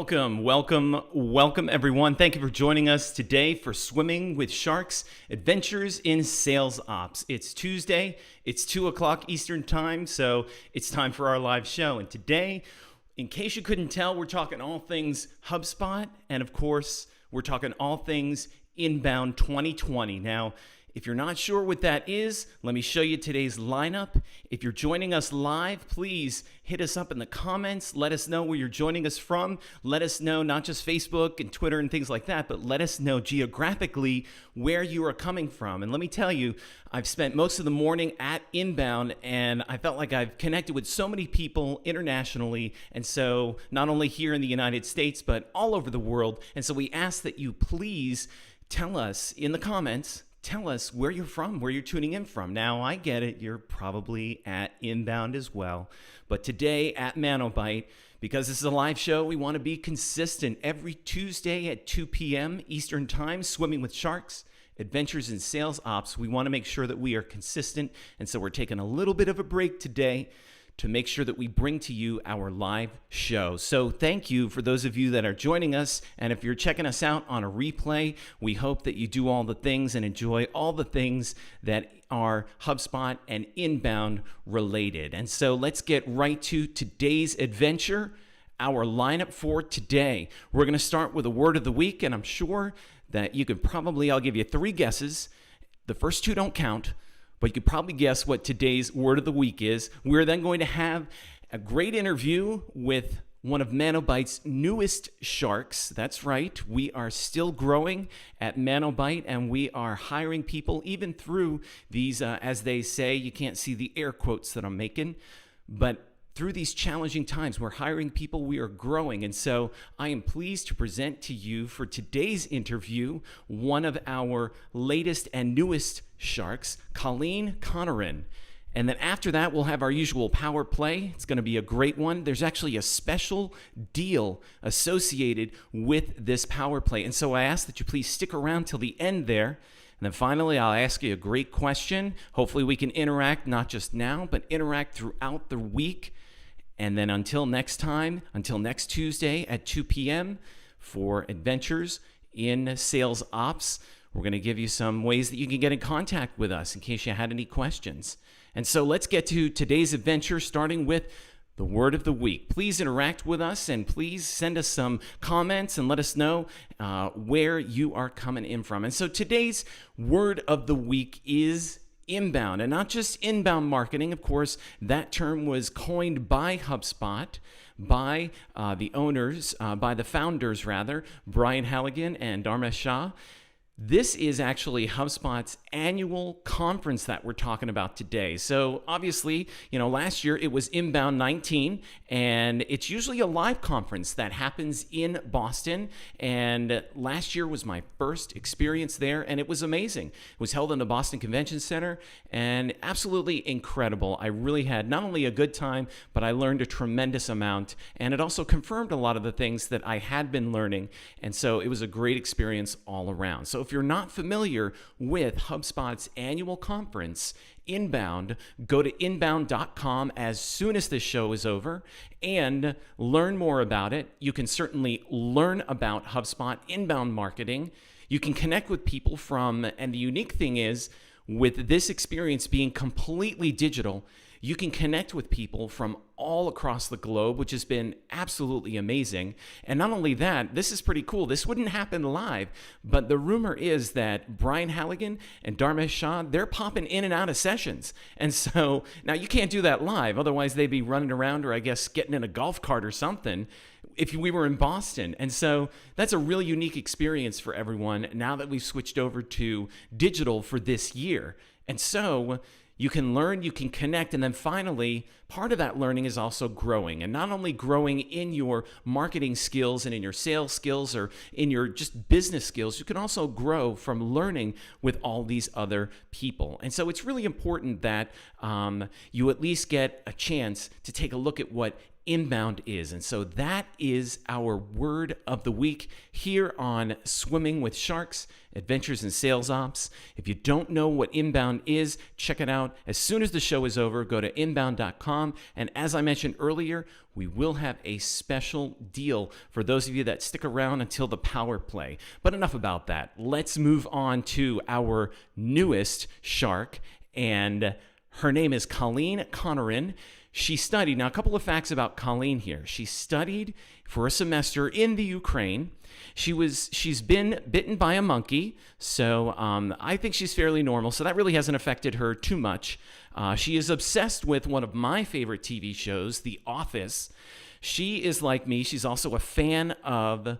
Welcome everyone. Thank you for joining us today for Swimming with Sharks, Adventures in Sales Ops. It's Tuesday, it's 2 o'clock Eastern Time, so it's time for our live show. And today, in case you couldn't tell, we're talking all things HubSpot, and of course, we're talking all things Inbound 2020. Now, if you're not sure what that is, let me show you today's lineup. If you're joining us live, please hit us up in the comments. Let us know where you're joining us from. Let us know not just Facebook and Twitter and things like that, but let us know geographically where you are coming from. And let me tell you, I've spent most of the morning at Inbound, and I felt like I've connected with so many people internationally, and so not only here in the United States, but all over the world. And so we ask that you please tell us in the comments, tell us where you're from, where you're tuning in from. Now, I get it. You're probably at Inbound as well. But today at ManoByte, because this is a live show, we want to be consistent. Every Tuesday at 2 p.m. Eastern Time, Swimming with Sharks, Adventures in Sales Ops. We want to make sure that we are consistent. And so we're taking a little bit of a break today to make sure that we bring to you our live show. So thank you for those of you that are joining us. And if you're checking us out on a replay, we hope that you do all the things and enjoy all the things that are HubSpot and Inbound related. And so let's get right to today's adventure, our lineup for today. We're going to start with a word of the week, and I'm sure that you could probably, I'll give you 3 guesses. The first 2 don't count, but you could probably guess what today's word of the week is. We're then going to have a great interview with one of ManoByte's newest sharks. That's right. We are still growing at ManoByte, and we are hiring people even through these, as they say, you can't see the air quotes that I'm making, but through these challenging times, we're hiring people, we are growing. And so I am pleased to present to you for today's interview one of our latest and newest sharks, Colleen Conneran. And then after that, we'll have our usual power play. It's going to be a great one. There's actually a special deal associated with this power play. And so I ask that you please stick around till the end there. And then finally, I'll ask you a great question. Hopefully we can interact not just now, but interact throughout the week. And then until next time, until next Tuesday at 2 p.m. for Adventures in Sales Ops, we're going to give you some ways that you can get in contact with us in case you had any questions. And so let's get to today's adventure, starting with the word of the week. Please interact with us, and please send us some comments and let us know where you are coming in from. And so today's word of the week is inbound, and not just inbound marketing. Of course, that term was coined by HubSpot, by the owners, by the founders rather, Brian Halligan and Dharmesh Shah. This is actually HubSpot's annual conference that we're talking about today. So obviously, last year it was Inbound 19, and it's usually a live conference that happens in Boston. And last year was my first experience there, and it was amazing. It was held in the Boston Convention Center, and absolutely incredible. I really had not only a good time, but I learned a tremendous amount, and it also confirmed a lot of the things that I had been learning. And so it was a great experience all around. So if you're not familiar with HubSpot's annual conference, Inbound, go to inbound.com as soon as this show is over and learn more about it. You can certainly learn about HubSpot inbound marketing. You can connect with people and the unique thing is, with this experience being completely digital, you can connect with people from all across the globe, which has been absolutely amazing. And not only that, this is pretty cool. This wouldn't happen live, but the rumor is that Brian Halligan and Dharmesh Shah, they're popping in and out of sessions. And so now you can't do that live. Otherwise, they'd be running around or I guess getting in a golf cart or something if we were in Boston. And so that's a really unique experience for everyone now that we've switched over to digital for this year. And so you can learn, you can connect, and then finally, part of that learning is also growing. And not only growing in your marketing skills and in your sales skills or in your just business skills, you can also grow from learning with all these other people. And so it's really important that you at least get a chance to take a look at what inbound is. And so that is our word of the week here on Swimming with Sharks, Adventures in Sales Ops. If you don't know what inbound is, check it out. As soon as the show is over, go to inbound.com. And as I mentioned earlier, we will have a special deal for those of you that stick around until the power play. But enough about that. Let's move on to our newest shark, and her name is Colleen Conneran. She studied, now a couple of facts about Colleen here. She studied for a semester in the Ukraine. She's been bitten by a monkey, so I think she's fairly normal, so that really hasn't affected her too much. She is obsessed with one of my favorite TV shows, The Office. She is like me. She's also a fan of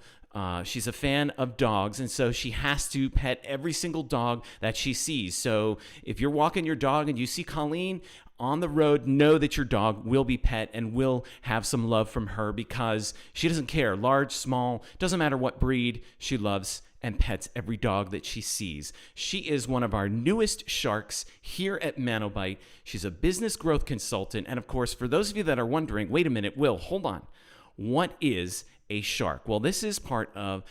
dogs, and so she has to pet every single dog that she sees. So if you're walking your dog and you see Colleen on the road, know that your dog will be pet and will have some love from her, because she doesn't care, large, small, doesn't matter what breed, she loves and pets every dog that she sees. She is one of our newest sharks here at ManoByte. She's a business growth consultant. And of course, for those of you that are wondering, wait a minute, Will, hold on. What is a shark? Well, this is part of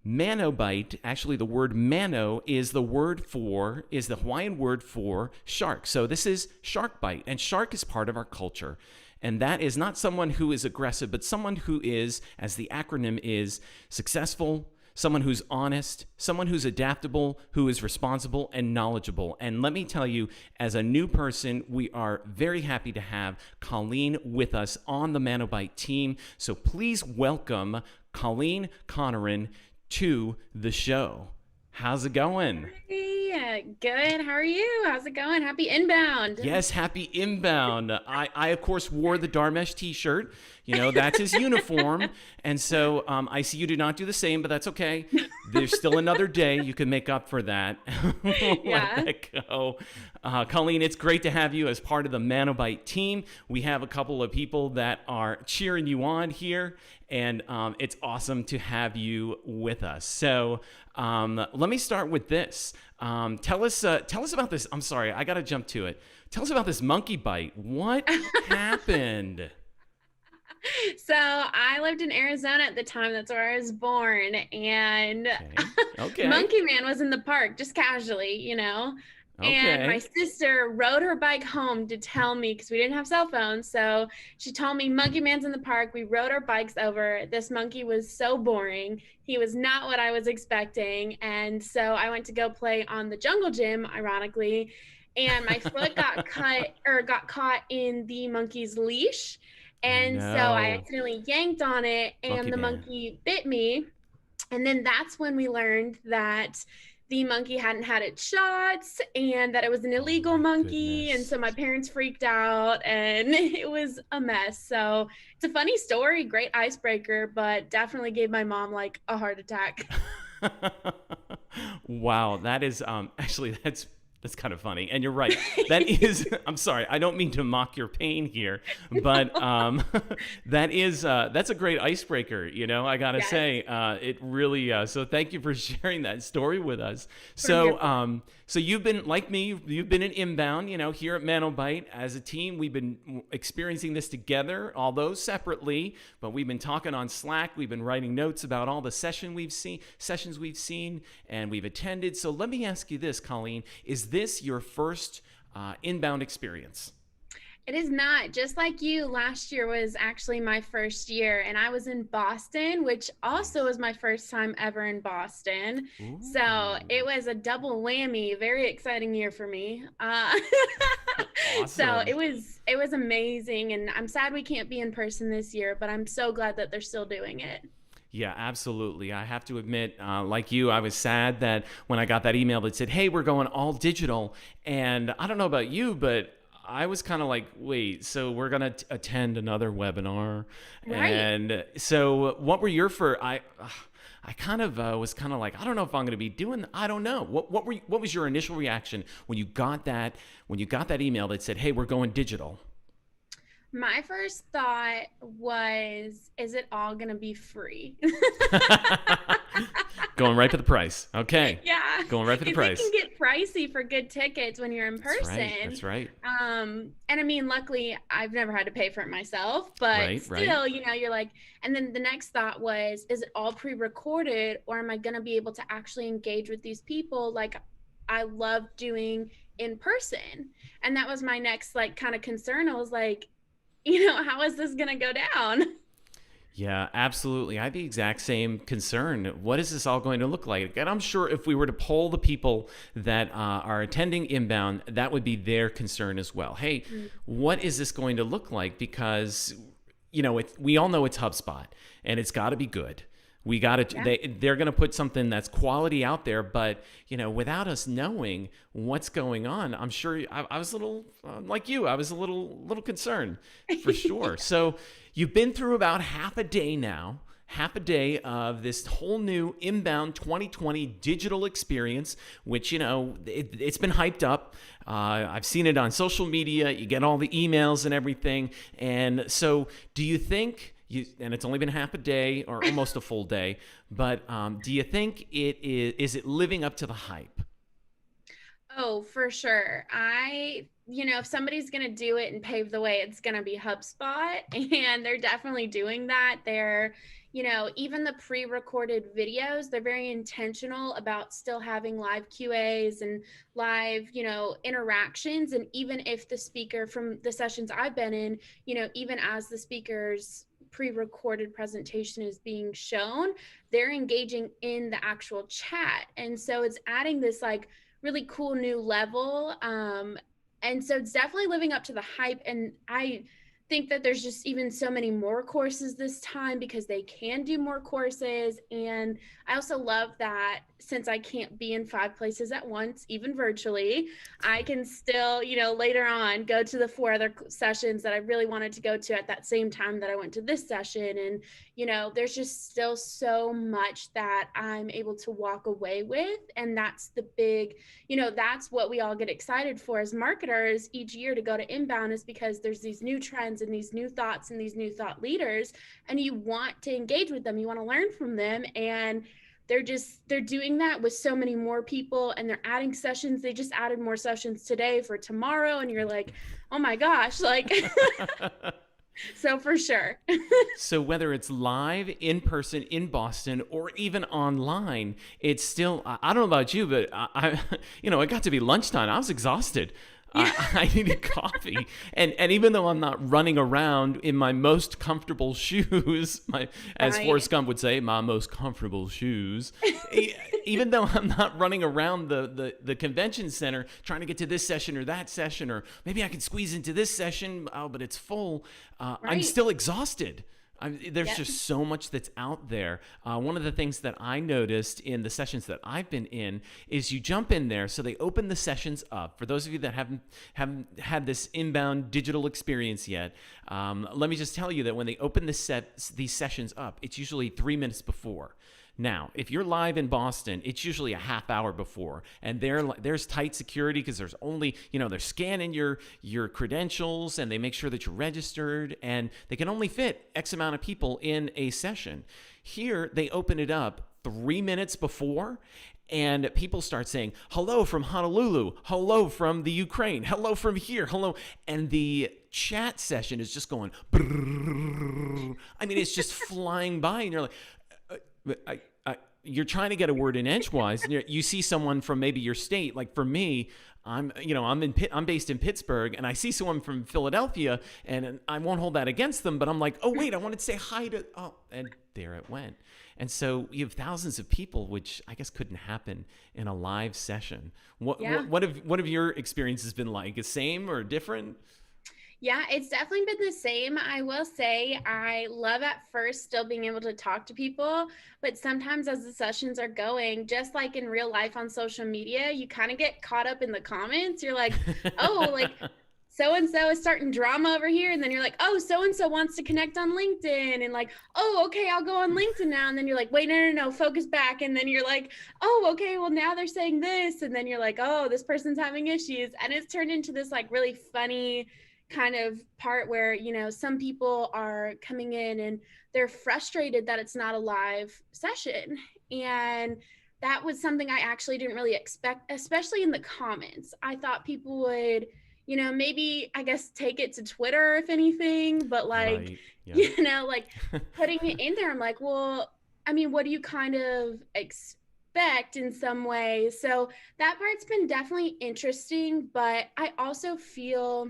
ManoByte. Actually, the word mano is the Hawaiian word for shark. So this is shark bite, and shark is part of our culture. And that is not someone who is aggressive, but someone who is, as the acronym is, successful, someone who's honest, someone who's adaptable, who is responsible and knowledgeable. And let me tell you, as a new person, we are very happy to have Colleen with us on the ManoByte team. So please welcome Colleen Conneran to the show. How's it going? Hey, good. How are you? How's it going? Happy inbound. Yes, happy inbound. I of course wore the Dharmesh t-shirt. You know, that's his uniform. And so I see you do not do the same, but that's okay. There's still another day. You can make up for that. Yeah. Let that go. Colleen, it's great to have you as part of the ManoByte team. We have a couple of people that are cheering you on here, and it's awesome to have you with us. So let me start with this. Tell us about this. I'm sorry, I got to jump to it. Tell us about this monkey bite. What happened? So I lived in Arizona at the time. That's where I was born. And Okay. Monkey Man was in the park just casually, And my sister rode her bike home to tell me, because we didn't have cell phones. So she told me Monkey Man's in the park. We rode our bikes over. This monkey was so boring. He was not what I was expecting. And so I went to go play on the jungle gym, ironically. And my foot got caught in the monkey's leash. And so I accidentally yanked on it, and the monkey bit me. And then that's when we learned that the monkey hadn't had its shots and that it was an illegal monkey. Goodness. And so my parents freaked out, and it was a mess. So it's a funny story, great icebreaker, but definitely gave my mom like a heart attack. Wow, that is actually that's kind of funny. And you're right. That is, I'm sorry, I don't mean to mock your pain here, but that's a great icebreaker, I gotta say. It really, so thank you for sharing that story with us. So you've been, like me, you've been in inbound, here at ManoByte as a team. We've been experiencing this together, although separately, but we've been talking on Slack. We've been writing notes about all the sessions we've seen and we've attended. So let me ask you this, Colleen, is this your first inbound experience? It is not. Just like you, last year was actually my first year, and I was in Boston, which also was my first time ever in Boston. Ooh. So it was a double whammy. Very exciting year for me. Awesome. So it was amazing, and I'm sad we can't be in person this year, but I'm so glad that they're still doing it. Yeah, absolutely. I have to admit, like you, I was sad that when I got that email that said, hey, we're going all digital. And I don't know about you, but I was kind of like, wait, so we're going to attend another webinar. Right. And so what were your first, I kind of was kind of like, I don't know if I'm going to be doing, I don't know. What was your initial reaction when you got that email that said, hey, we're going digital? My first thought was, is it all going to be free? Going right for the price. Okay. Yeah. Going right for the price. It can get pricey for good tickets when you're in person. That's right. And I mean, luckily I've never had to pay for it myself, but still, you're like, and then the next thought was, is it all pre-recorded, or am I going to be able to actually engage with these people like I love doing in person? And that was my next like kind of concern. I was like, how is this going to go down? Yeah, absolutely. I had the exact same concern. What is this all going to look like? And I'm sure if we were to poll the people that are attending Inbound, that would be their concern as well. Hey, what is this going to look like? Because, we all know it's HubSpot and it's got to be good. We got to, they're going to put something that's quality out there, but, without us knowing what's going on, I'm sure I was a little, like you, I was a little concerned for sure. So you've been through about half a day of this whole new Inbound 2020 digital experience, which, it's been hyped up. I've seen it on social media. You get all the emails and everything. And so do you think, and it's only been half a day or almost a full day, but do you think is it living up to the hype? Oh, for sure. If somebody's going to do it and pave the way, it's going to be HubSpot. And they're definitely doing that. They're, even the pre-recorded videos, they're very intentional about still having live QAs and live, interactions. And even if the speaker from the sessions I've been in, even as the speaker's pre-recorded presentation is being shown, they're engaging in the actual chat. And so it's adding this like really cool new level. And so it's definitely living up to the hype. And I think that there's just even so many more courses this time because they can do more courses. And I also love that since I can't be in 5 places at once, even virtually, I can still, later on go to the 4 other sessions that I really wanted to go to at that same time that I went to this session. And, there's just still so much that I'm able to walk away with. And that's the big, that's what we all get excited for as marketers each year to go to Inbound, is because there's these new trends and these new thoughts and these new thought leaders, and you want to engage with them. You want to learn from them. And they're doing that with so many more people, and they're adding sessions. They just added more sessions today for tomorrow. And you're like, oh my gosh, like, so for sure. So whether it's live, in person, in Boston, or even online, it's still, I don't know about you, but it got to be lunchtime. I was exhausted. I needed coffee. And even though I'm not running around in my most comfortable shoes, as Forrest Gump would say, my most comfortable shoes, even though I'm not running around the convention center trying to get to this session or that session, or maybe I can squeeze into this session, but it's full, I'm still exhausted. There's just so much that's out there. One of the things that I noticed in the sessions that I've been in is you jump in there. So they open the sessions up. For those of you that haven't had this Inbound digital experience yet, let me just tell you that when they open these sessions up, it's usually 3 minutes before. Now, if you're live in Boston, it's usually a half hour before, and there's tight security because there's only, they're scanning your credentials, and they make sure that you're registered, and they can only fit X amount of people in a session. Here, they open it up 3 minutes before, and people start saying, hello from Honolulu, hello from the Ukraine, hello from here, hello, and the chat session is just going, brrr. I mean, it's just flying by, and you're like, you're trying to get a word in edgewise, and you see someone from maybe your state. Like for me, I'm based in Pittsburgh, and I see someone from Philadelphia, and I won't hold that against them, but I'm like, oh wait, I wanted to say hi to, and there it went. And so you have thousands of people, which I guess couldn't happen in a live session. What have your experiences been like? The same or different? Yeah, it's definitely been the same. I will say I love at first still being able to talk to people, but sometimes as the sessions are going, just like in real life on social media, you kind of get caught up in the comments. You're like, oh, like so-and-so is starting drama over here. And then you're like, oh, so-and-so wants to connect on LinkedIn. And like, oh, okay, I'll go on LinkedIn now. And then you're like, wait, no, focus back. And then you're like, oh, okay, well now they're saying this. And then you're like, oh, this person's having issues. And it's turned into this like really funny kind of part where, some people are coming in and they're frustrated that it's not a live session. And that was something I actually didn't really expect, especially in the comments. I thought people would, maybe, I guess, take it to Twitter, if anything, but like, Right. Yeah. like putting it in there, I'm like, well, I mean, what do you kind of expect in some ways? So that part's been definitely interesting, but I also feel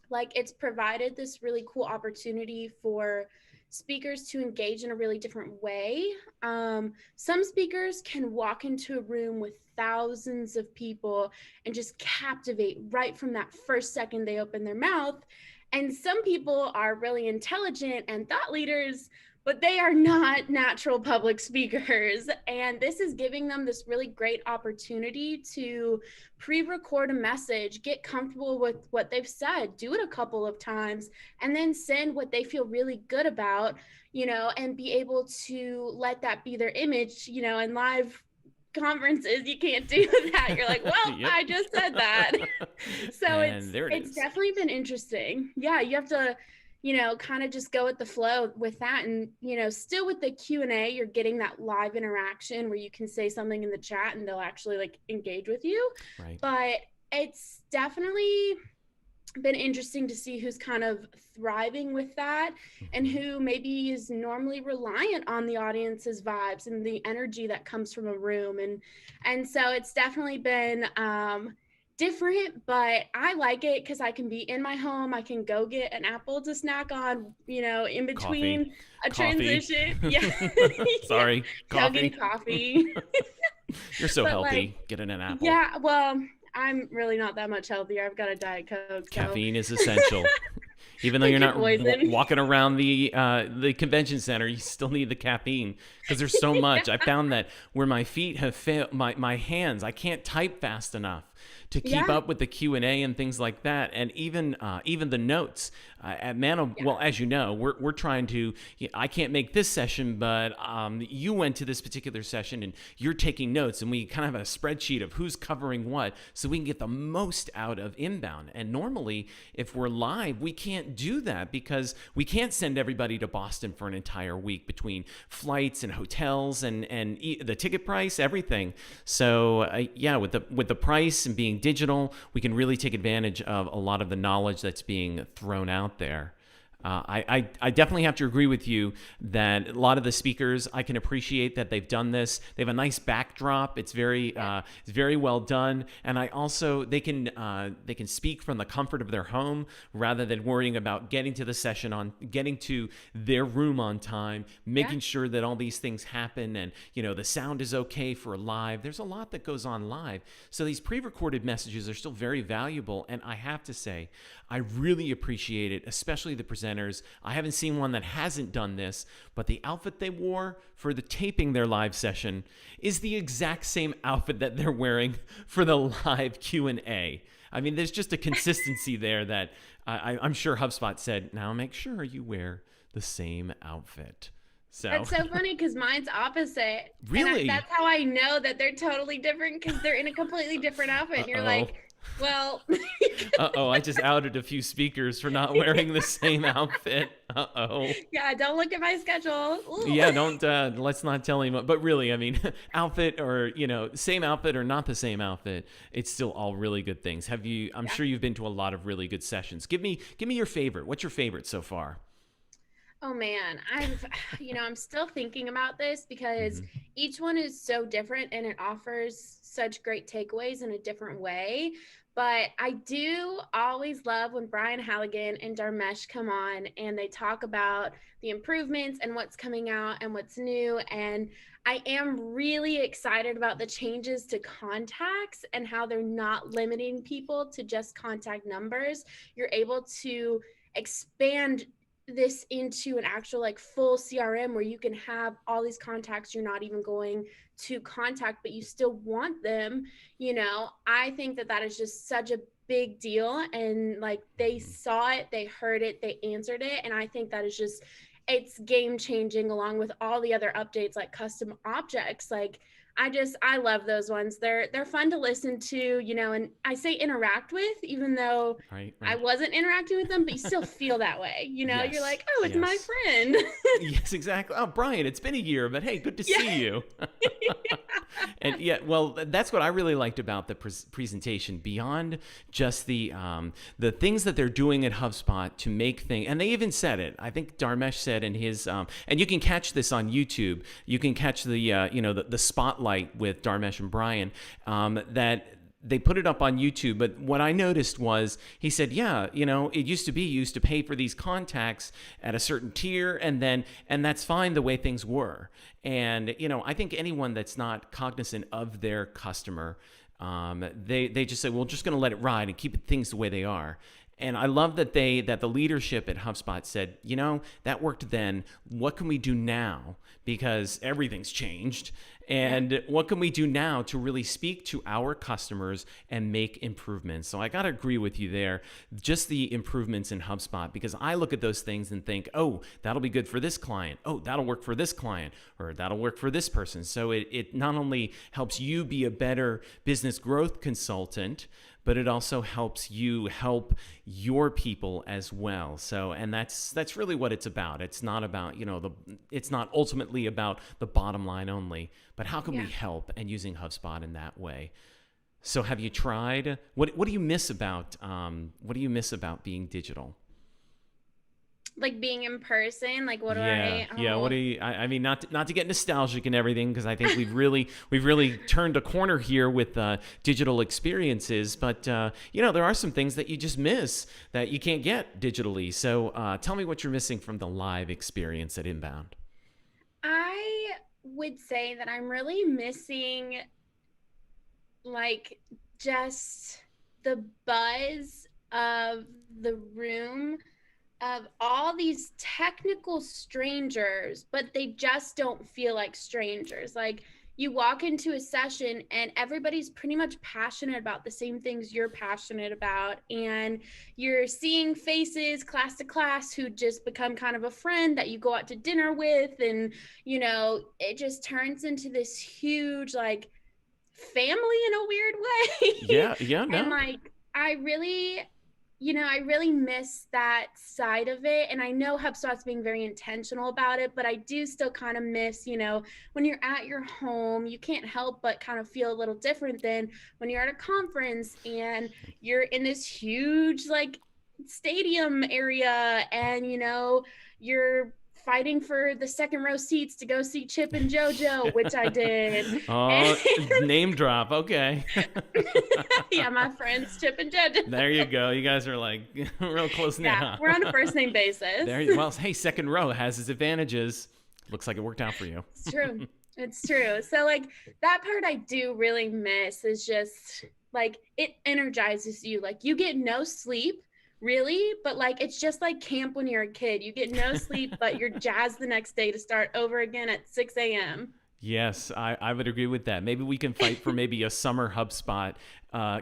like it's provided this really cool opportunity for speakers to engage in a really different way. Some speakers can walk into a room with thousands of people and just captivate right from that first second they open their mouth. And some people are really intelligent and thought leaders, but they are not natural public speakers. And this is giving them this really great opportunity to pre-record a message, get comfortable with what they've said, do it a couple of times, and then send what they feel really good about, and be able to let that be their image, and live conferences you can't do that. You're like, well, Yep. I just said that. So And there it it's is. definitely been interesting. Yeah, you have to kind of just go with the flow with that. And still with the Q&A, you're getting that live interaction where you can say something in the chat and they'll actually like engage with you. Right. But it's definitely been interesting to see who's kind of thriving with that and who maybe is normally reliant on the audience's vibes and the energy that comes from a room. And so it's definitely been different, but I like it because I can be in my home. I can go get an apple to snack on, in between a transition. Yeah. Sorry. Yeah. Coffee. Chugging coffee. You're so But healthy. Getting an apple. Yeah, well, I'm really not that much healthier. I've got a Diet Coke. Caffeine is essential. Even though you're not walking around the convention center, you still need the caffeine because there's so much. I found that where my feet have failed, my hands, I can't type fast enough to keep up with the Q&A and things like that, and even the notes at well, as you know, we're trying to. I can't make this session, but you went to this particular session and you're taking notes, and we kind of have a spreadsheet of who's covering what, so we can get the most out of inbound. And normally, if we're live, we can't do that because we can't send everybody to Boston for an entire week between flights and hotels and the ticket price, everything. So with the price and being digital, we can really take advantage of a lot of the knowledge that's being thrown out there. I definitely have to agree with you that a lot of the speakers, I can appreciate that they've done this. They have a nice backdrop. It's very well done, and they can speak from the comfort of their home rather than worrying about getting to the session getting to their room on time, making sure that all these things happen, and the sound is okay for live. There's a lot that goes on live, so these pre-recorded messages are still very valuable. And I have to say, I really appreciate it, especially the presenters. I haven't seen one that hasn't done this, but the outfit they wore for the taping their live session is the exact same outfit that they're wearing for the live Q&A. I mean, there's just a consistency there that I'm sure HubSpot said, now make sure you wear the same outfit. So that's so funny because mine's opposite. Really? That's how I know that they're totally different, because they're in a completely different outfit. And you're like, well. I just outed a few speakers for not wearing the same outfit. Yeah, don't look at my schedule. Ooh. Yeah, don't. Let's not tell anyone. But really, I mean, outfit or same outfit or not the same outfit, it's still all really good things. I'm sure you've been to a lot of really good sessions. Give me your favorite. What's your favorite so far? Oh man, I'm still thinking about this because each one is so different and it offers such great takeaways in a different way. But I do always love when Brian Halligan and Dharmesh come on and they talk about the improvements and what's coming out and what's new. And I am really excited about the changes to contacts and how they're not limiting people to just contact numbers. You're able to expand this into an actual like full CRM where you can have all these contacts you're not even going to contact, but you still want them. I think that is just such a big deal, and like they saw it, they heard it, they answered it, and I think that is just, it's game changing, along with all the other updates like custom objects. Like I love those ones. They're fun to listen to, and I say interact with, even though Right. I wasn't interacting with them, but you still feel that way. Yes. You're like, oh, it's my friend. Yes, exactly. Oh, Brian, it's been a year, but hey, good to see you. And well, that's what I really liked about the presentation. Beyond just the things that they're doing at HubSpot to make things, and they even said it. I think Dharmesh said in his, and you can catch this on YouTube. You can catch the the spotlight with Dharmesh and Brian, that they put it up on YouTube. But what I noticed was he said, it used to be you used to pay for these contacts at a certain tier, and that's fine the way things were. And, I think anyone that's not cognizant of their customer, they just say, well, just going to let it ride and keep things the way they are. And I love that the leadership at HubSpot said, that worked then. What can we do now? Because everything's changed. And what can we do now to really speak to our customers and make improvements? So I got to agree with you there. Just the improvements in HubSpot, because I look at those things and think, oh, that'll be good for this client. Oh, that'll work for this client, or that'll work for this person. So it not only helps you be a better business growth consultant, but it also helps you help your people as well. So, and that's really what it's about. It's not about, it's not ultimately about the bottom line only, but how can we help, and using HubSpot in that way. So have you tried, what do you miss about being digital? Like being in person, like what do what do you, I mean, not to get nostalgic and everything, because I think we've really turned a corner here with digital experiences, but there are some things that you just miss that you can't get digitally. So tell me what you're missing from the live experience at Inbound. I would say that I'm really missing like just the buzz of the room, of all these technical strangers, but they just don't feel like strangers. Like you walk into a session and everybody's pretty much passionate about the same things you're passionate about. And you're seeing faces class to class who just become kind of a friend that you go out to dinner with. And, it just turns into this huge, like, family in a weird way. Yeah, no. And like, I really miss that side of it. And I know HubSpot's being very intentional about it, but I do still kind of miss, when you're at your home, you can't help but kind of feel a little different than when you're at a conference and you're in this huge, like, stadium area and, you're fighting for the second row seats to go see Chip and JoJo, which I did. Oh, name drop. Okay. Yeah, my friends Chip and JoJo. There you go. You guys are like real close now. Yeah, we're on a first name basis. Well, hey, second row has its advantages. Looks like it worked out for you. It's true. It's true. So like that part I do really miss is just like it energizes you. Like you get no sleep. Really? But like, it's just like camp when you're a kid. You get no sleep, but you're jazzed the next day to start over again at 6 a.m. Yes, I would agree with that. Maybe we can fight for maybe a summer HubSpot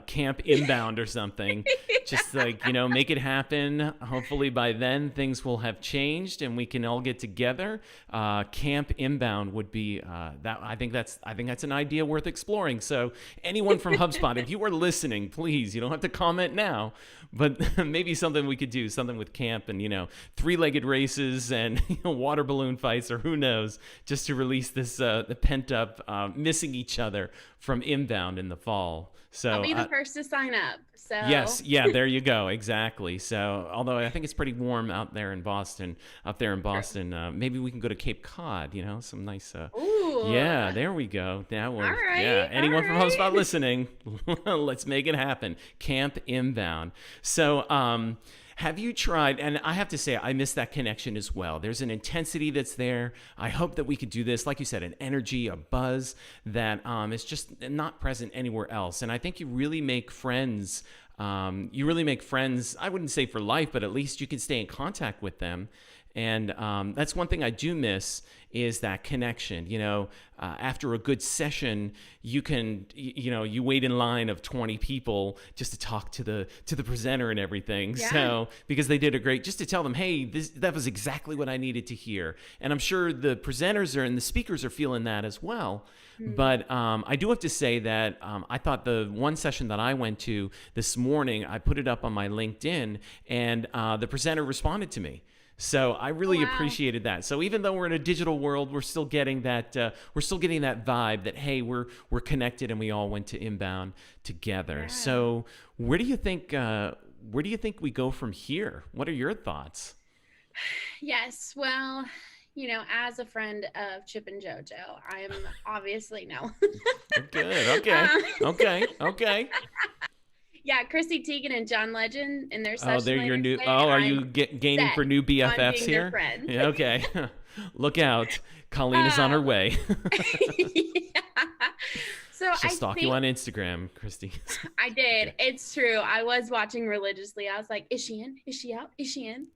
camp Inbound or something. Just like, make it happen. Hopefully by then things will have changed and we can all get together. Camp Inbound would be that. I think that's an idea worth exploring. So anyone from HubSpot, if you are listening, please, you don't have to comment now, but maybe something we could do, something with camp and, three-legged races and water balloon fights, or who knows, just to release this the pent up missing each other from Inbound in the fall. So I'll be the first to sign up. So yes, yeah, there you go, exactly. So although I think it's pretty warm out there in Boston, maybe we can go to Cape Cod. Some nice. Ooh. Yeah, there we go. Now, all right, yeah, anyone from HubSpot listening, let's make it happen. Camp Inbound. So, have you tried, and I have to say, I miss that connection as well. There's an intensity that's there. I hope that we could do this, like you said, an energy, a buzz that is just not present anywhere else. And I think you really make friends. I wouldn't say for life, but at least you can stay in contact with them. And that's one thing I do miss is that connection. After a good session, you can, you wait in line of 20 people just to talk to the presenter and everything. Yeah. So because they did a great, just to tell them, hey, that was exactly what I needed to hear. And I'm sure the presenters and the speakers are feeling that as well. But I do have to say that I thought the one session that I went to this morning, I put it up on my LinkedIn, and the presenter responded to me. So I really appreciated that. So even though we're in a digital world, we're still getting that vibe that, hey, we're connected and we all went to Inbound together. Yeah. So where do you think we go from here? What are your thoughts? Yes, well, as a friend of Chip and JoJo, I am obviously no. Good. Okay. Yeah, Chrissy Teigen and John Legend in their session. Oh, they're your new. Are you gaining for new BFFs here? Yeah, okay. Look out, Colleen is on her way. Yeah. So she'll stalk you on Instagram, Christy. I did. Okay. It's true. I was watching religiously. I was like, is she in? Is she out? Is she in?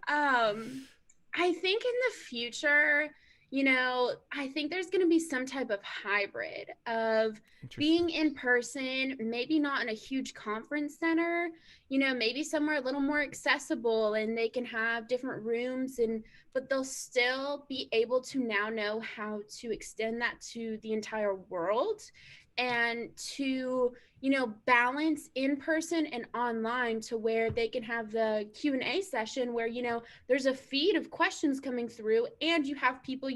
I think in the future, I think there's going to be some type of hybrid of being in person, maybe not in a huge conference center, maybe somewhere a little more accessible, and they can have different rooms, but they'll still be able to now know how to extend that to the entire world, and to balance in person and online to where they can have the Q&A session where there's a feed of questions coming through, and you have people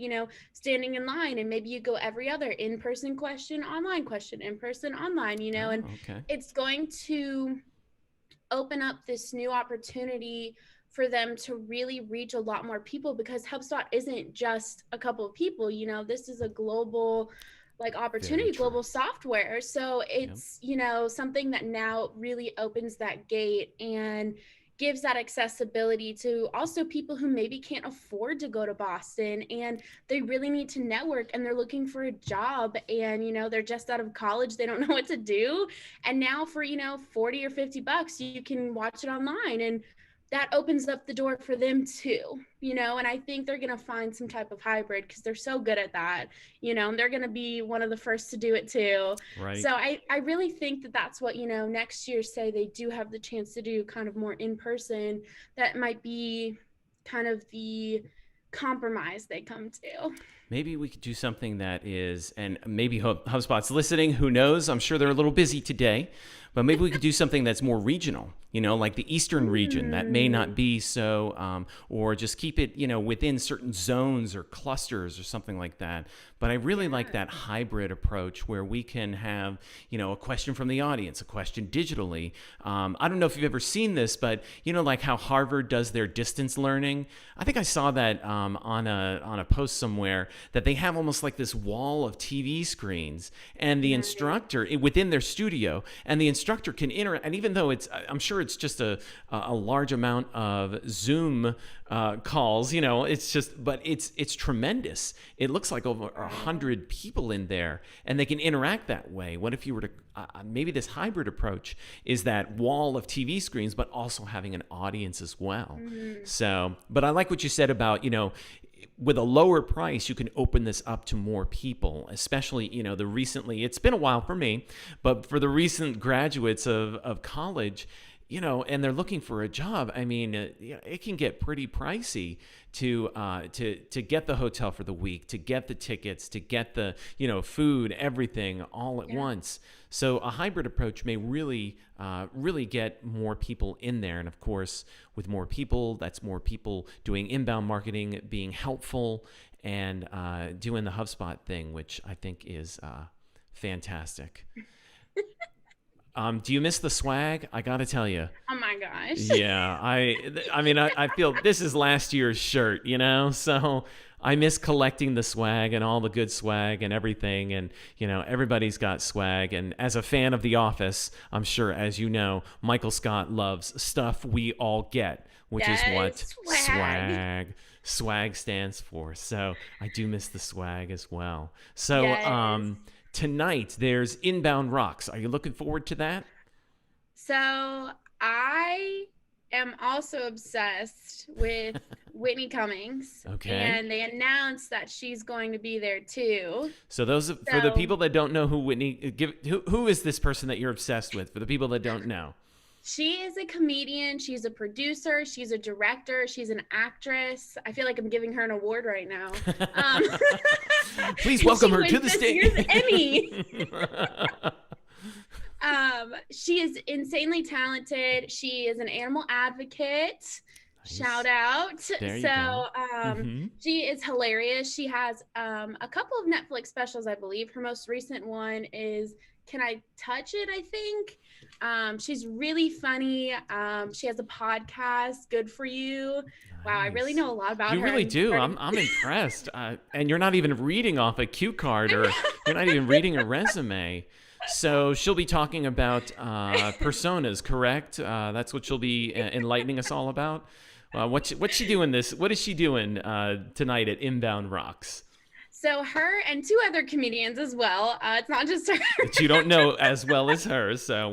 standing in line, and maybe you go every other in-person question, online question, in-person, online, and it's going to open up this new opportunity for them to really reach a lot more people, because HubSpot isn't just a couple of people. This is a global opportunity, global software. So it's, something that now really opens that gate and gives that accessibility to also people who maybe can't afford to go to Boston, and they really need to network, and they're looking for a job, and, they're just out of college. They don't know what to do. And now for, 40 or 50 bucks, you can watch it online, and that opens up the door for them too, and I think they're going to find some type of hybrid, because they're so good at that, and they're going to be one of the first to do it too. Right. So I really think that that's what, next year, say they do have the chance to do kind of more in person, that might be kind of the compromise they come to. Maybe we could do something that is, and maybe HubSpot's listening, who knows? I'm sure they're a little busy today, but maybe we could do something that's more regional, like the Eastern region that may not be so, or just keep it, within certain zones or clusters or something like that. But I really like that hybrid approach where we can have, a question from the audience, a question digitally. I don't know if you've ever seen this, but like how Harvard does their distance learning. I think I saw that on a post somewhere, that they have almost like this wall of TV screens, and the instructor within their studio, and the instructor can interact. And even though I'm sure it's just a large amount of Zoom calls, but it's tremendous. It looks like over 100 people in there, and they can interact that way. What if you were to maybe this hybrid approach is that wall of TV screens, but also having an audience as well. So, but I like what you said about, with a lower price, you can open this up to more people, especially, it's been a while for me, but for the recent graduates of college, and they're looking for a job. I mean, it can get pretty pricey to get the hotel for the week, to get the tickets, to get the, food, everything all at once. So a hybrid approach may really get more people in there. And of course, with more people, that's more people doing inbound marketing, being helpful, and doing the HubSpot thing, which I think is fantastic. Do you miss the swag? I gotta tell you. Oh my gosh. Yeah, I mean, I feel this is last year's shirt, so I miss collecting the swag and all the good swag and everything, and everybody's got swag. And as a fan of The Office, I'm sure, as you know, Michael Scott loves stuff we all get, which is what swag stands for. So I do miss the swag as well. So tonight there's Inbound Rocks. Are you looking forward to that? So I am also obsessed with Whitney Cummings. Okay. And they announced that she's going to be there too. So for the people that don't know who who is this person that you're obsessed with? For the people that don't know. She is a comedian. She's a producer. She's a director. She's an actress. I feel like I'm giving her an award right now. Please welcome her to the stage. Here's Emmy. She is insanely talented. She is an animal advocate. Nice. Shout out. There you go. She is hilarious. She has a couple of Netflix specials, I believe. Her most recent one is Can I Touch It, I think. She's really funny. She has a podcast, Good For You. Nice. Wow, I really know a lot about her. You really do. I'm impressed. And you're not even reading off a cue card, or you're not even reading a resume. So she'll be talking about personas, correct? That's what she'll be enlightening us all about. What's she doing What is she doing tonight at Inbound Rocks? So her and two other comedians as well. It's not just her. That you don't know as well as her, so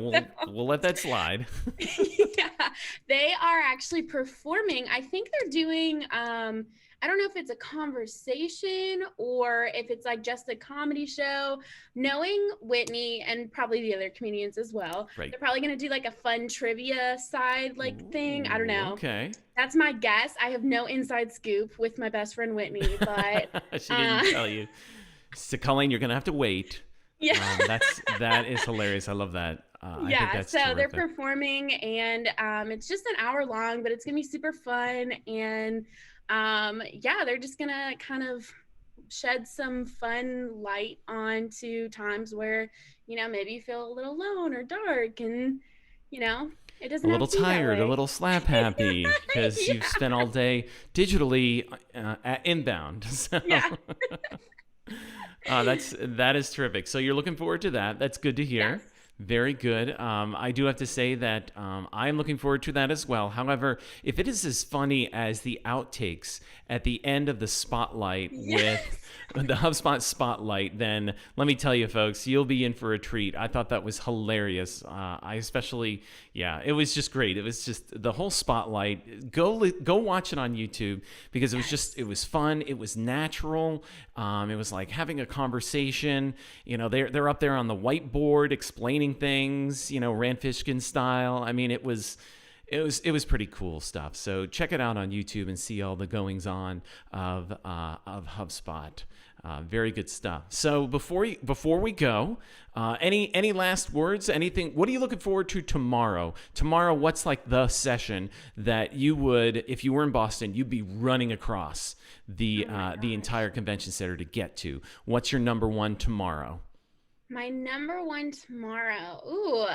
we'll let that slide. Yeah, they are actually performing. I think they're doing. I don't know if it's a conversation or if it's like just a comedy show. Knowing Whitney and probably the other comedians as well, right. They're probably going to do like a fun trivia side thing. I don't know. Okay. That's my guess. I have no inside scoop with my best friend Whitney, but she didn't tell you. So Colleen, you're going to have to wait. Yeah. That is hilarious. I love that. I think that's so terrific. They're performing, and it's just an hour long, but it's going to be super fun. And they're just gonna kind of shed some fun light onto times where, maybe you feel a little alone or dark, and it doesn't a little tired, a little slap happy because you've spent all day digitally at Inbound. So. Yeah. That is terrific. So you're looking forward to that. That's good to hear. Yes. Very good. I do have to say that I'm looking forward to that as well. However, if it is as funny as the outtakes at the end of the spotlight with the HubSpot spotlight, then let me tell you, folks, you'll be in for a treat. I thought that was hilarious. It was just great. It was just the whole spotlight. Go watch it on YouTube because it was fun. It was natural. It was like having a conversation. They're up there on the whiteboard explaining things, Rand Fishkin style. I mean, it was pretty cool stuff. So check it out on YouTube and see all the goings on of HubSpot. Very good stuff. So before we go, any last words? Anything? What are you looking forward to tomorrow? Tomorrow, what's like the session that you would, if you were in Boston, you'd be running across the entire convention center to get to? What's your number one tomorrow? My number one tomorrow. Ooh.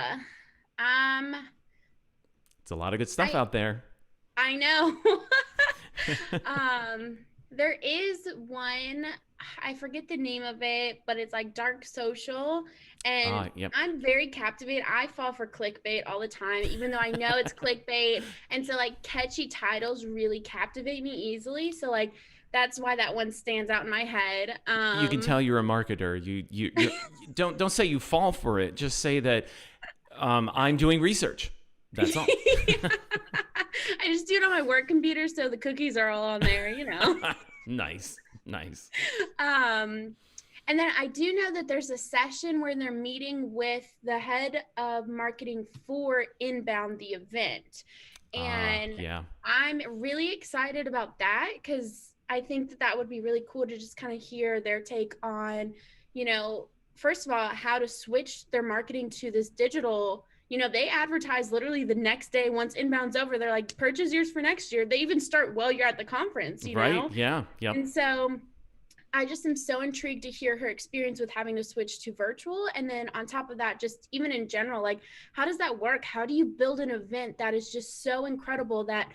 It's a lot of good stuff out there. I know. There is one, I forget the name of it, but it's like Dark Social. And yep. I'm very captivated. I fall for clickbait all the time, even though I know it's clickbait. And so like catchy titles really captivate me easily. So like, that's why that one stands out in my head. You can tell you're a marketer. You don't say you fall for it. Just say that I'm doing research. That's all. I just do it on my work computer, so the cookies are all on there, Nice. And then I do know that there's a session where they're meeting with the head of marketing for Inbound, the event. And I'm really excited about that because I think that would be really cool to just kind of hear their take on, first of all, how to switch their marketing to this digital. They advertise literally the next day once Inbound's over. They're like, purchase yours for next year. They even start while you're at the conference, Right, yeah. And so I just am so intrigued to hear her experience with having to switch to virtual. And then on top of that, just even in general, like, how does that work? How do you build an event that is just so incredible that,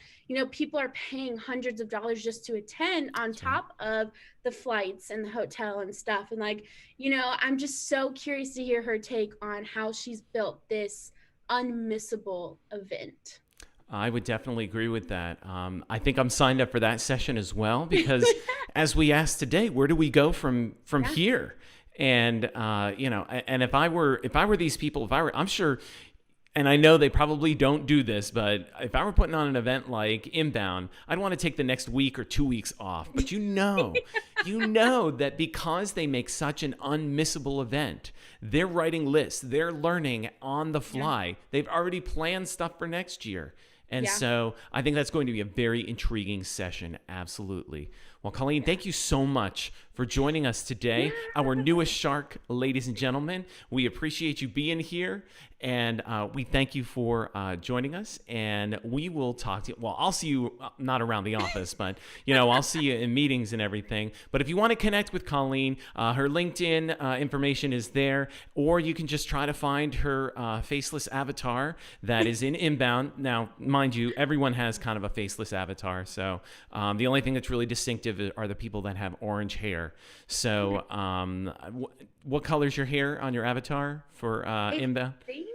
people are paying hundreds of dollars just to attend on top of the flights and the hotel and stuff. And like, I'm just so curious to hear her take on how she's built this unmissable event. I would definitely agree with that. I think I'm signed up for that session as well because as we asked today, where do we go from here? And and if I were these people, I'm sure And I know they probably don't do this, but if I were putting on an event like Inbound, I'd want to take the next week or 2 weeks off. But you know that because they make such an unmissable event, they're writing lists, they're learning on the fly. Yeah. They've already planned stuff for next year. And so I think that's going to be a very intriguing session. Absolutely. Well, Colleen, thank you so much for joining us today. Our newest shark, ladies and gentlemen. We appreciate you being here. And we thank you for joining us. And we will talk to you. Well, I'll see you not around the office, but, I'll see you in meetings and everything. But if you want to connect with Colleen, her LinkedIn information is there. Or you can just try to find her faceless avatar that is in Inbound. Now, mind you, everyone has kind of a faceless avatar. So the only thing that's really distinctive are the people that have orange hair. So what color's your hair on your avatar for Inbound? I think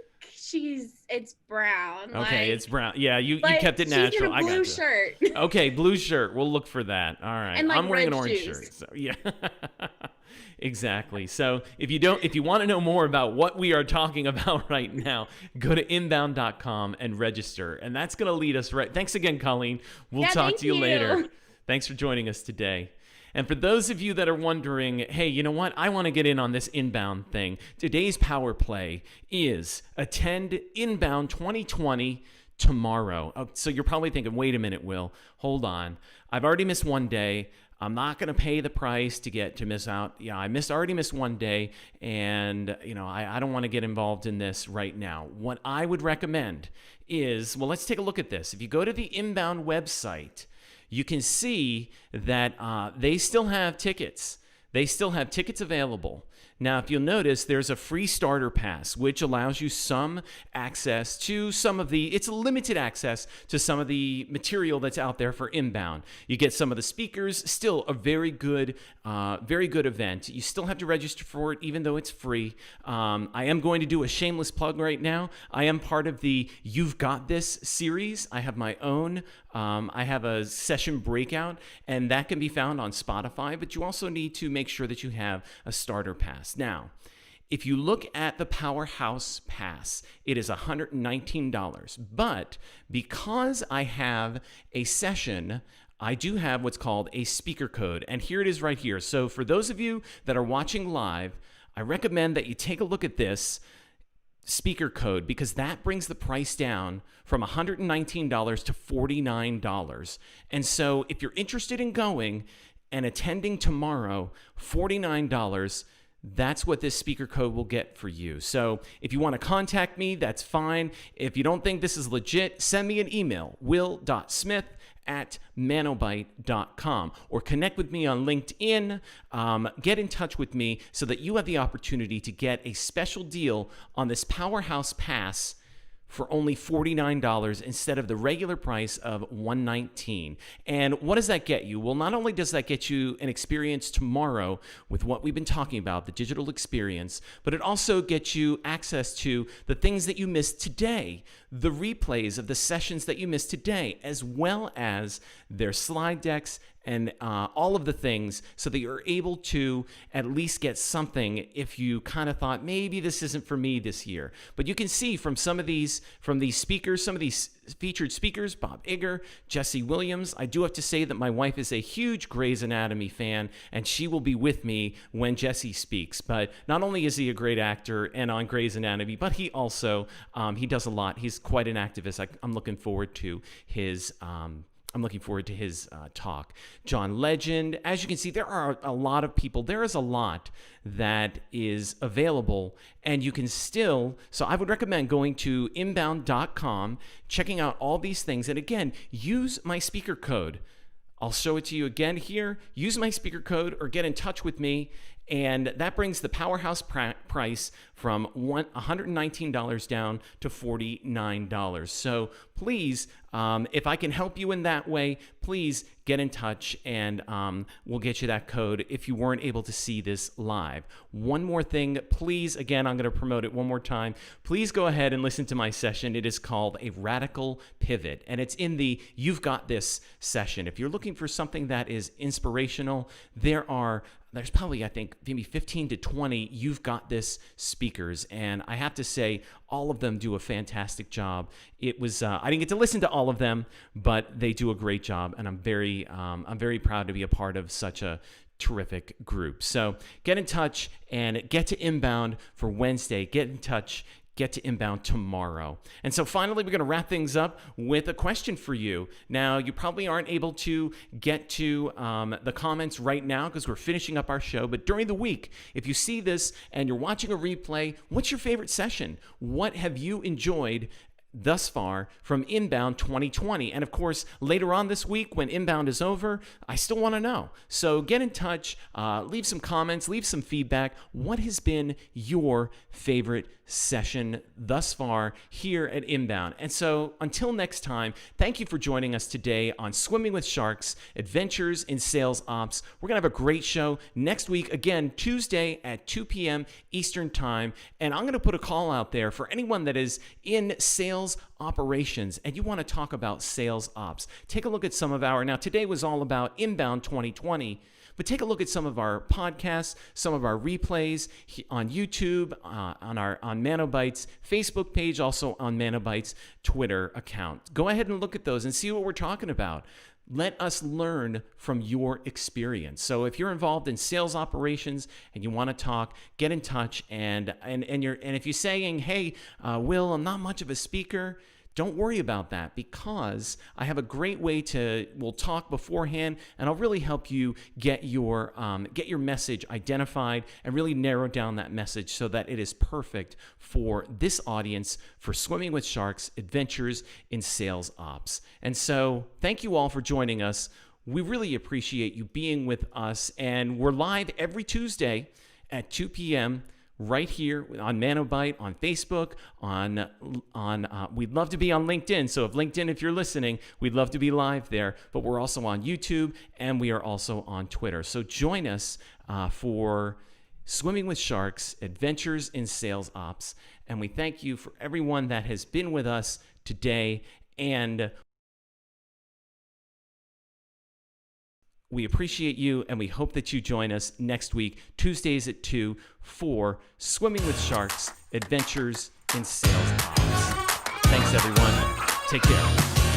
it's brown. Okay, it's brown. Yeah, you kept it natural. She's in a blue shirt. Okay, blue shirt. We'll look for that. All right. And I'm wearing an orange shoes. shirt. So yeah. Exactly. So if you want to know more about what we are talking about right now, go to inbound.com and register. And that's going to lead us right. Thanks again, Colleen. We'll talk to you later. Thanks for joining us today. And for those of you that are wondering, hey, you know what? I want to get in on this Inbound thing. Today's power play is attend Inbound 2020 tomorrow. So you're probably thinking, wait a minute, Will, hold on. I've already missed one day. I'm not going to pay the price to miss out. Yeah, I already missed one day, and I don't want to get involved in this right now. What I would recommend is, well, let's take a look at this. If you go to the Inbound website, you can see that they still have tickets. They still have tickets available. Now, if you'll notice, there's a free starter pass, which allows you some access to it's limited access to some of the material that's out there for Inbound. You get some of the speakers, still a very good event. You still have to register for it, even though it's free. I am going to do a shameless plug right now. I am part of the You've Got This series. I have my own. I have a session breakout, and that can be found on Spotify, but you also need to make sure that you have a starter pass. Now, if you look at the Powerhouse Pass, it is $119. But because I have a session, I do have what's called a speaker code, and here it is right here. So for those of you that are watching live, I recommend that you take a look at this speaker code, because that brings the price down from $119 to $49. And so if you're interested in going and attending tomorrow, $49, that's what this speaker code will get for you. So if you want to contact me, that's fine. If you don't think this is legit, send me an email, will.smith@manobyte.com, or connect with me on LinkedIn. Get in touch with me so that you have the opportunity to get a special deal on this Powerhouse Pass for only $49 instead of the regular price of $119. And what does that get you? Well, not only does that get you an experience tomorrow with what we've been talking about, the digital experience, but it also gets you access to the things that you missed today, the replays of the sessions that you missed today, as well as their slide decks and all of the things, so that you're able to at least get something if you kind of thought, maybe this isn't for me this year. But you can see from these speakers, some of these featured speakers, Bob Iger, Jesse Williams. I do have to say that my wife is a huge Grey's Anatomy fan, and she will be with me when Jesse speaks. But not only is he a great actor and on Grey's Anatomy, but he also, he does a lot. He's quite an activist. I'm looking forward to his talk. John Legend. As you can see, there are a lot of people. There is a lot that is available, and you can still, so I would recommend going to inbound.com, checking out all these things, and again, use my speaker code. I'll show it to you again here. Use my speaker code or get in touch with me, and that brings the Powerhouse price from $119 down to $49. So please, if I can help you in that way, please get in touch, and we'll get you that code if you weren't able to see this live. One more thing, please, again, I'm going to promote it one more time. Please go ahead and listen to my session. It is called A Radical Pivot, and it's in the You've Got This session. If you're looking for something that is inspirational, there are there's probably, I think, maybe 15 to 20 You've Got This speakers. And I have to say, all of them do a fantastic job. It was, I didn't get to listen to all of them, but they do a great job. And I'm very proud to be a part of such a terrific group. So get in touch and get to Inbound for Wednesday. Get in touch. Get to Inbound tomorrow. And so finally, we're going to wrap things up with a question for you. Now, you probably aren't able to get to the comments right now because we're finishing up our show. But during the week, if you see this and you're watching a replay, what's your favorite session? What have you enjoyed thus far from Inbound 2020? And of course, later on this week when Inbound is over, I still want to know. So get in touch, leave some comments, leave some feedback. What has been your favorite session thus far here at Inbound? And so until next time, thank you for joining us today on Swimming with Sharks, Adventures in Sales Ops. We're going to have a great show next week, again, Tuesday at 2 p.m. Eastern Time. And I'm going to put a call out there for anyone that is in sales operations and you want to talk about sales ops. Take a look at some of now today was all about Inbound 2020, but take a look at some of our podcasts, some of our replays on YouTube, on ManoByte's Facebook page, also on ManoByte's Twitter account. Go ahead and look at those and see what we're talking about. Let us learn from your experience. So if you're involved in sales operations and you want to talk, get in touch. And if you're saying, hey, Will, I'm not much of a speaker, don't worry about that because I have a great way we'll talk beforehand and I'll really help you get your message identified and really narrow down that message so that it is perfect for this audience for Swimming with Sharks, Adventures in Sales Ops. And so thank you all for joining us. We really appreciate you being with us, and we're live every Tuesday at 2 p.m. right here on ManoByte, on Facebook, we'd love to be on LinkedIn. So if you're listening, we'd love to be live there. But we're also on YouTube, and we are also on Twitter. So join us for Swimming with Sharks, Adventures in Sales Ops. And we thank you for everyone that has been with us today. And we appreciate you, and we hope that you join us next week, Tuesdays at 2, for Swimming with Sharks, Adventures in Sales Ops. Thanks, everyone. Take care.